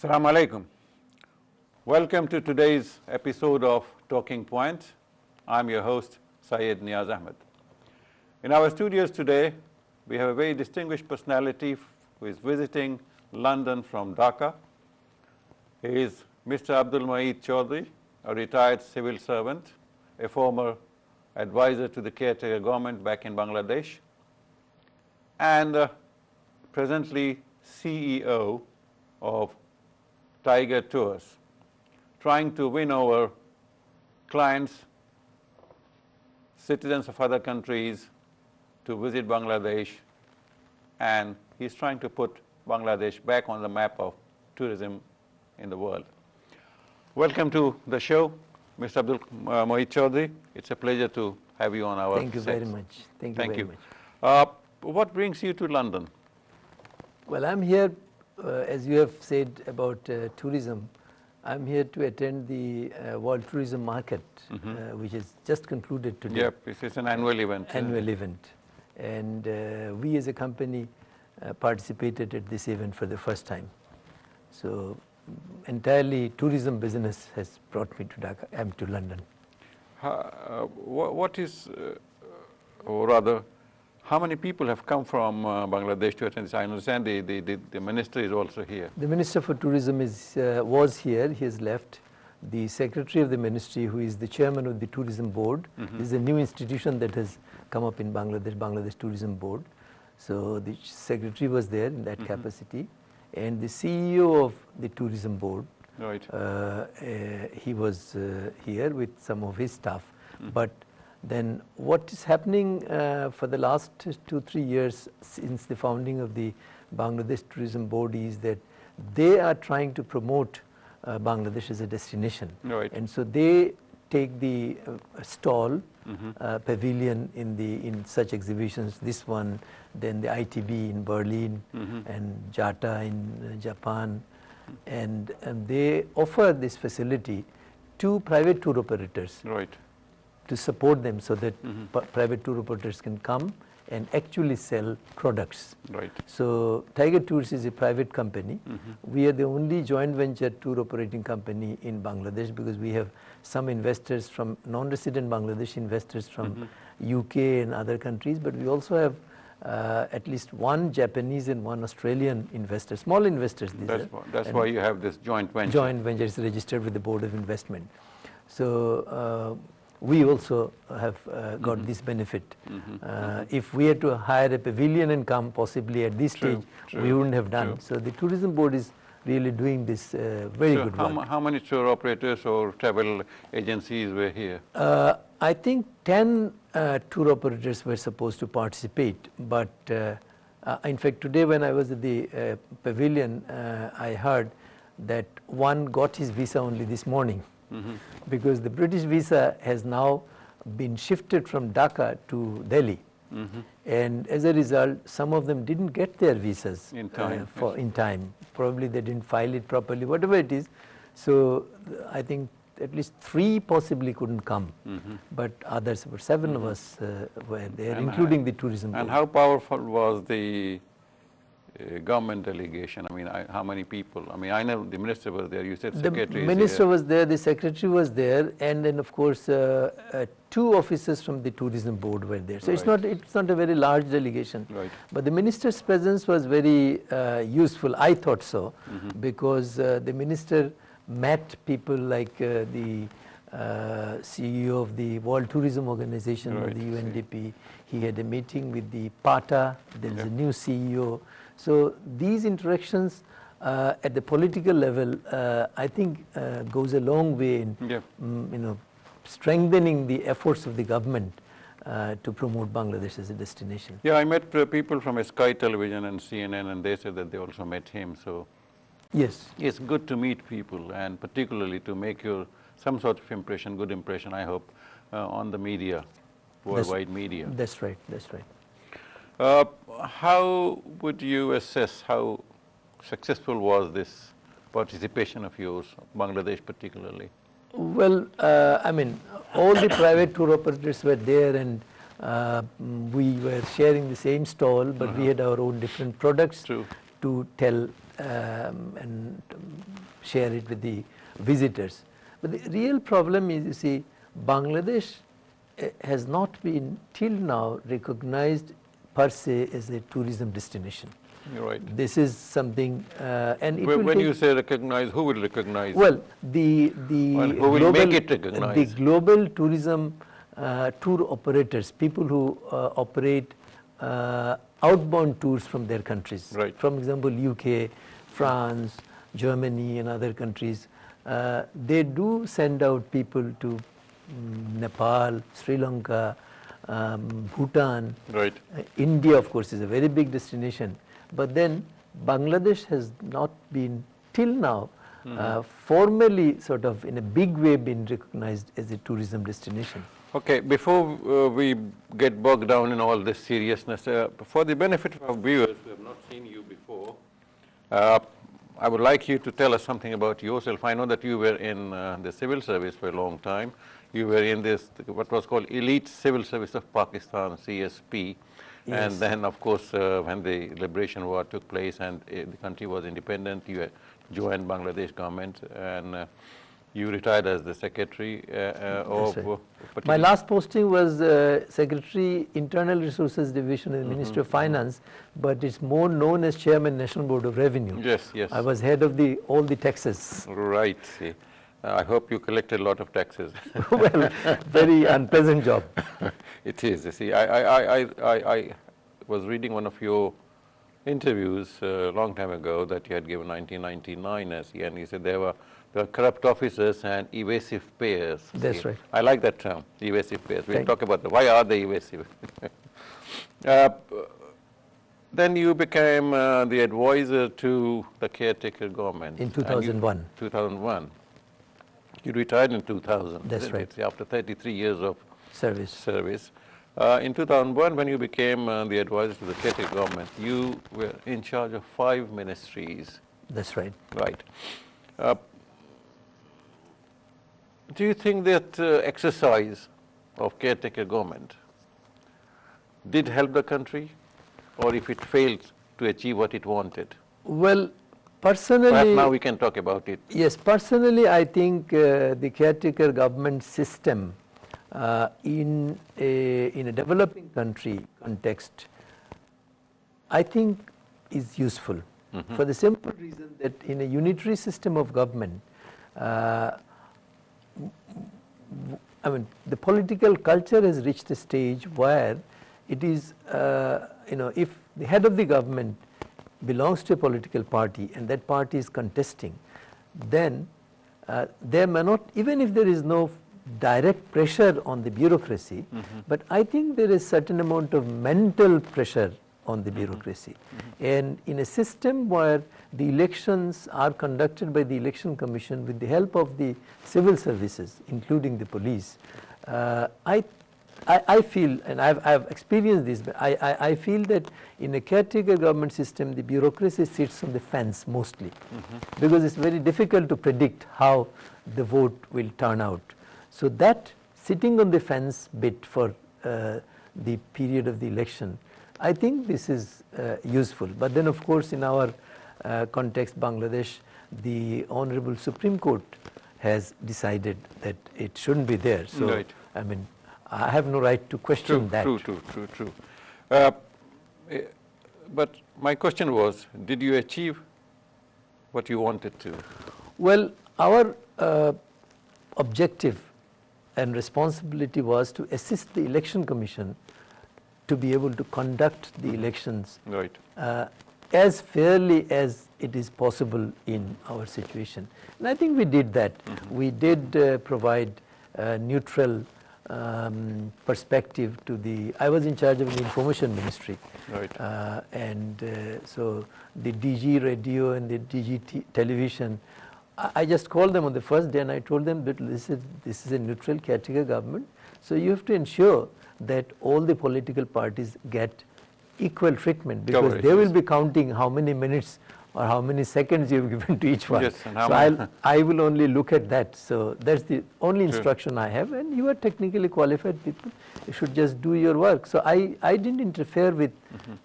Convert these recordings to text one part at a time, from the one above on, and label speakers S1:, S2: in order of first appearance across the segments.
S1: Assalamu alaikum. Welcome to today's episode of Talking Point. I'm your host, Syed Neaz Ahmed. In our studios today, we have a very distinguished personality who is visiting London from Dhaka. He is Mr. Abdul Mouyeed Chowdhury, a retired civil servant, a former advisor to the caretaker government back in Bangladesh, and presently CEO of Tiger Tours, trying to win over clients, citizens of other countries to visit Bangladesh, and he's trying to put Bangladesh back on the map of tourism in the world. Welcome to the show, Mr. Abdul Mouyeed Chowdhury. It's a pleasure to have you on our
S2: Thank you
S1: set.
S2: very much. Thank you very
S1: much. What brings you to London?
S2: Well, I'm here, as you have said about tourism, I'm here to attend the World Tourism Market, which is just concluded today.
S1: Yep, it's an annual event.
S2: Annual event. And we as a company participated at this event for the first time. So entirely tourism business has brought me to Dhaka, to London.
S1: What is, or rather, how many people have come from Bangladesh to attend this? I understand the minister is also here.
S2: The Minister for Tourism was here, he has left. The Secretary of the Ministry, who is the Chairman of the Tourism Board, this is a new institution that has come up in Bangladesh, Bangladesh Tourism Board. So the Secretary was there in that capacity. And the CEO of the Tourism Board,
S1: right.
S2: He was here with some of his staff. But then what is happening for the last 2-3 years since the founding of the Bangladesh Tourism Board is that they are trying to promote Bangladesh as a destination.
S1: Right.
S2: And so they take the stall, pavilion in such exhibitions, this one, then the ITB in Berlin and JATA in Japan, and they offer this facility to private tour operators.
S1: Right.
S2: To support them so that private tour operators can come and actually sell products.
S1: Right.
S2: So Tiger Tours is a private company. We are the only joint venture tour operating company in Bangladesh because we have some investors from non-resident Bangladeshi investors from UK and other countries, but we also have at least one Japanese and one Australian investor, small investors.
S1: That's why you have this joint venture.
S2: Joint venture is registered with the Board of Investment. So we also have got this benefit. If we had to hire a pavilion and come possibly at this stage, we wouldn't have done. So the Tourism Board is really doing this very good work.
S1: How many tour operators or travel agencies were here?
S2: I think 10 tour operators were supposed to participate, but in fact today when I was at the pavilion, I heard that one got his visa only this morning. Because the British visa has now been shifted from Dhaka to Delhi. And as a result, some of them didn't get their visas
S1: in time.
S2: In time. Probably they didn't file it properly, whatever it is. So I think at least 3 possibly couldn't come. But others, about 7 of us were there, including the tourism board.
S1: And how powerful was the government delegation? I mean, how many people? I mean, I know the minister was there, you said secretary.
S2: The minister was there, the secretary was there, and then of course 2 officers from the tourism board were there. So it's not a very large delegation.
S1: Right.
S2: But the minister's presence was very useful, I thought so, because the minister met people like the CEO of the World Tourism Organization, or the UNDP. He had a meeting with the PATA, there's a new CEO. So these interactions at the political level, I think goes a long way in strengthening the efforts of the government to promote Bangladesh as a destination.
S1: Yeah, I met people from Sky Television and CNN, and they said that they also met him. So
S2: yes,
S1: it's good to meet people, and particularly to make some sort of impression, good impression, I hope, on the media, worldwide media.
S2: That's right, that's right.
S1: How would you assess how successful was this participation of yours, Bangladesh particularly?
S2: Well, I mean, all the private tour operators were there, and we were sharing the same stall, but we had our own different products to tell and share it with the visitors. But the real problem is, you see, Bangladesh has not been till now recognized per se as a tourism destination.
S1: You're right.
S2: This is something, and it
S1: When you say recognize, who will recognize?
S2: Well, the
S1: who will make it recognized?
S2: The global tourism tour operators, people who operate outbound tours from their countries.
S1: Right.
S2: For example, UK, France, Germany, and other countries. They do send out people to Nepal, Sri Lanka, Bhutan.
S1: Right.
S2: India, of course, is a very big destination. But then Bangladesh has not been till now formally sort of in a big way been recognized as a tourism destination.
S1: Okay, before we get bogged down in all this seriousness, for the benefit of our viewers who have not seen you before, I would like you to tell us something about yourself. I know that you were in the civil service for a long time. You were in this, what was called Elite Civil Service of Pakistan, CSP. Yes. And then, of course, when the liberation war took place and the country was independent, you joined Bangladesh government and you retired as the secretary of...
S2: Right. My last posting was Secretary Internal Resources Division in the Ministry of Finance, but it's more known as Chairman National Board of Revenue.
S1: Yes, yes.
S2: I was head of all the taxes.
S1: Right. See. I hope you collected a lot of taxes.
S2: Well, very unpleasant job.
S1: It is. You see, I was reading one of your interviews a long time ago that you had given 1999 and you said there were corrupt officers and evasive payers.
S2: That's right.
S1: I like that term, evasive payers. We'll talk about why are they evasive. Then you became the advisor to the caretaker government.
S2: In 2001.
S1: 2001. You retired in 2000.
S2: That's right.
S1: After 33 years of
S2: service.
S1: In 2001, when you became the advisor to the caretaker government, you were in charge of 5 ministries.
S2: That's right.
S1: Right. Do you think that exercise of caretaker government did help the country, or if it failed to achieve what it wanted?
S2: Well, personally...
S1: Perhaps now we can talk about it.
S2: Yes, personally I think the caretaker government system in a developing country context, I think is useful for the simple reason that in a unitary system of government, I mean, the political culture has reached a stage where it is, if the head of the government belongs to a political party and that party is contesting, then there may not, even if there is no direct pressure on the bureaucracy, but I think there is certain amount of mental pressure on the bureaucracy. And in a system where the elections are conducted by the Election Commission with the help of the civil services, including the police, I feel, and I've experienced this, but I feel that in a caretaker government system, the bureaucracy sits on the fence mostly, because it's very difficult to predict how the vote will turn out. So that sitting on the fence bit for the period of the election, I think this is useful. But then, of course, in our context, Bangladesh, the Honorable Supreme Court has decided that it shouldn't be there. So,
S1: right.
S2: I mean, I have no right to question that.
S1: True. But my question was, did you achieve what you wanted to?
S2: Well, our objective and responsibility was to assist the Election Commission to be able to conduct the elections
S1: right.
S2: As fairly as it is possible in our situation. And I think we did that. We did provide neutral perspective to the, I was in charge of the information ministry.
S1: Right.
S2: So the DG radio and the DG television, I just called them on the first day and I told them that this is a neutral caretaker government. So you have to ensure that all the political parties get equal treatment, because they will be counting how many minutes or how many seconds you have given to each one.
S1: Yes, and
S2: so I will only look at that. So that's the only instruction I have, and you are technically qualified people. You should just do your work. So I didn't interfere with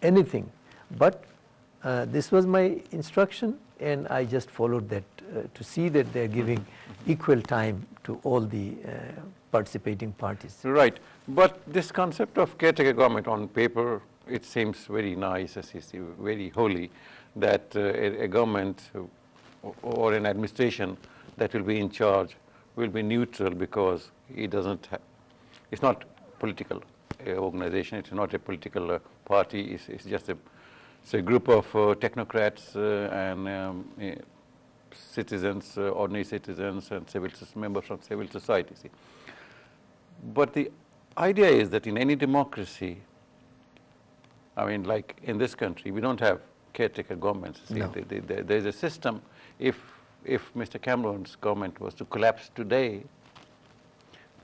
S2: anything, but this was my instruction, and I just followed that to see that they are giving equal time to all the participating parties.
S1: Right. But this concept of caretaker government on paper, it seems very nice, as you see, very holy, that a government or an administration that will be in charge will be neutral because it doesn't it's not political organization, it's not a political party, it's just a group of technocrats and citizens, ordinary citizens and members of civil society. See. But the idea is that in any democracy, I mean, like in this country, we don't have caretaker governments. See,
S2: no.
S1: There's a system. If Mr. Cameron's government was to collapse today,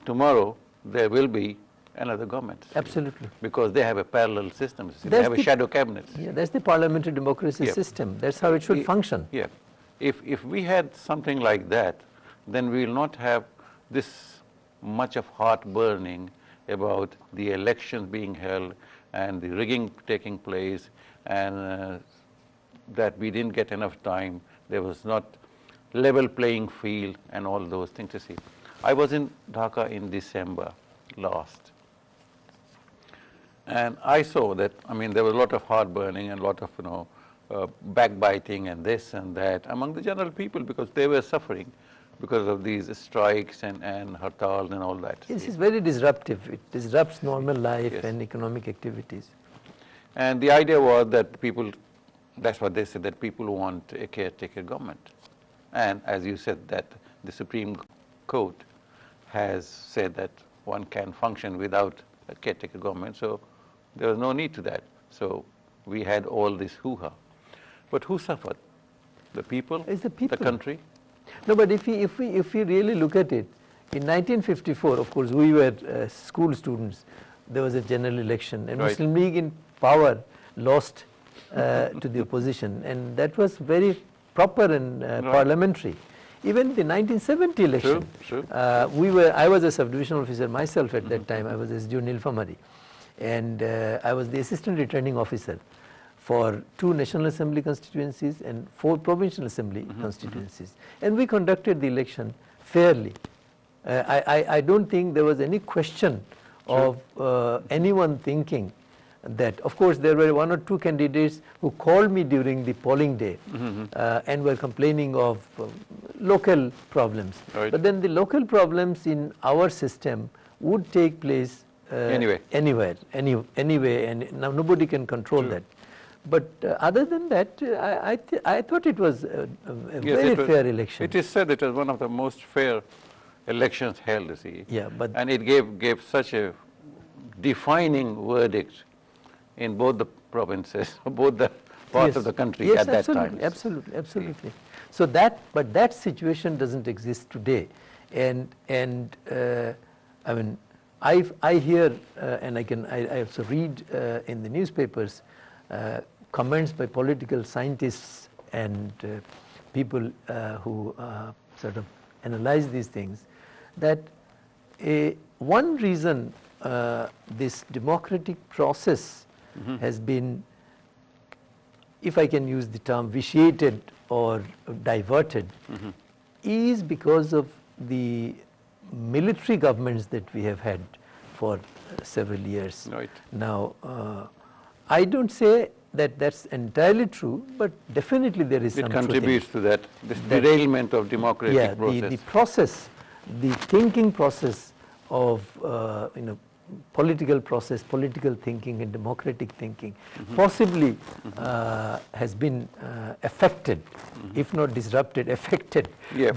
S1: tomorrow there will be another government.
S2: Absolutely.
S1: Because they have a parallel system. See, they have a shadow cabinet.
S2: Yeah, that's the parliamentary democracy system. That's how it should function.
S1: Yeah. If we had something like that, then we will not have this much of heartburning about the elections being held and the rigging taking place, and that we didn't get enough time, there was not level playing field and all those things. You see, I was in Dhaka in December last, and I saw that, I mean, there was a lot of heartburning and a lot of, backbiting and this and that among the general people, because they were suffering because of these strikes and hartals and all that.
S2: This is very disruptive. It disrupts normal life and economic activities.
S1: And the idea was that people, that's what they said, that people want a caretaker government. And as you said, that the Supreme Court has said that one can function without a caretaker government, so there was no need to that. So we had all this hoo-ha. But who suffered? The people?
S2: It's the people.
S1: The country?
S2: No, but if we really look at it, in 1954, of course, we were school students. There was a general election, and Muslim League in power lost to the opposition, and that was very proper and parliamentary. Even the 1970 election, I was a subdivision officer myself at that time. I was SDO Nilphamari, and I was the assistant returning officer for 2 National Assembly constituencies and 4 Provincial Assembly constituencies. And we conducted the election fairly. I don't think there was any question of anyone thinking that. Of course, there were 1 or 2 candidates who called me during the polling day and were complaining of local problems. But then the local problems in our system would take place anywhere, and now nobody can control that. But other than that, I thought it was a very fair election.
S1: It is said it was one of the most fair elections held, you see.
S2: Yeah, but
S1: and it gave such a defining verdict in both the provinces, both the parts of the country at that time.
S2: Absolutely. So that situation doesn't exist today, and I mean, I hear and I also read in the newspapers comments by political scientists and people who sort of analyze these things, that one reason this democratic process has been, if I can use the term, vitiated or diverted, is because of the military governments that we have had for several years. Now, I don't say that that's entirely true, but definitely there is some truth.
S1: It contributes to that, this derailment of democratic process.
S2: The process, the thinking process of political process, political thinking and democratic thinking possibly has been affected, if not disrupted, affected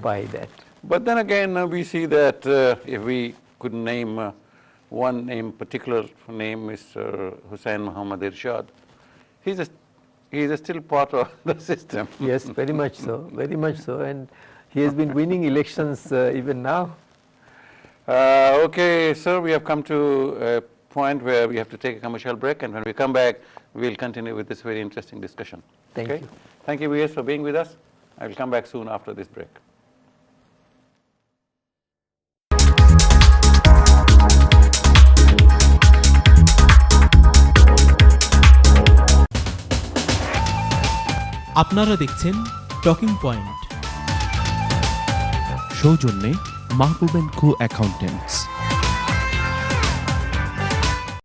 S2: by that.
S1: But then again, we see that if we could name one name, particular name, Mr. Hussain Muhammad Irshad, he is still part of the system.
S2: Yes, very much so, and he has been winning elections even now.
S1: Okay, sir, we have come to a point where we have to take a commercial break, and when we come back, we'll continue with this very interesting discussion.
S2: Thank you.
S1: Thank you, viewers, for being with us. I will come back soon after this break.
S3: আপনারা দেখছেন talking point.
S4: সৌজন্যে মাহবুব and co accountants.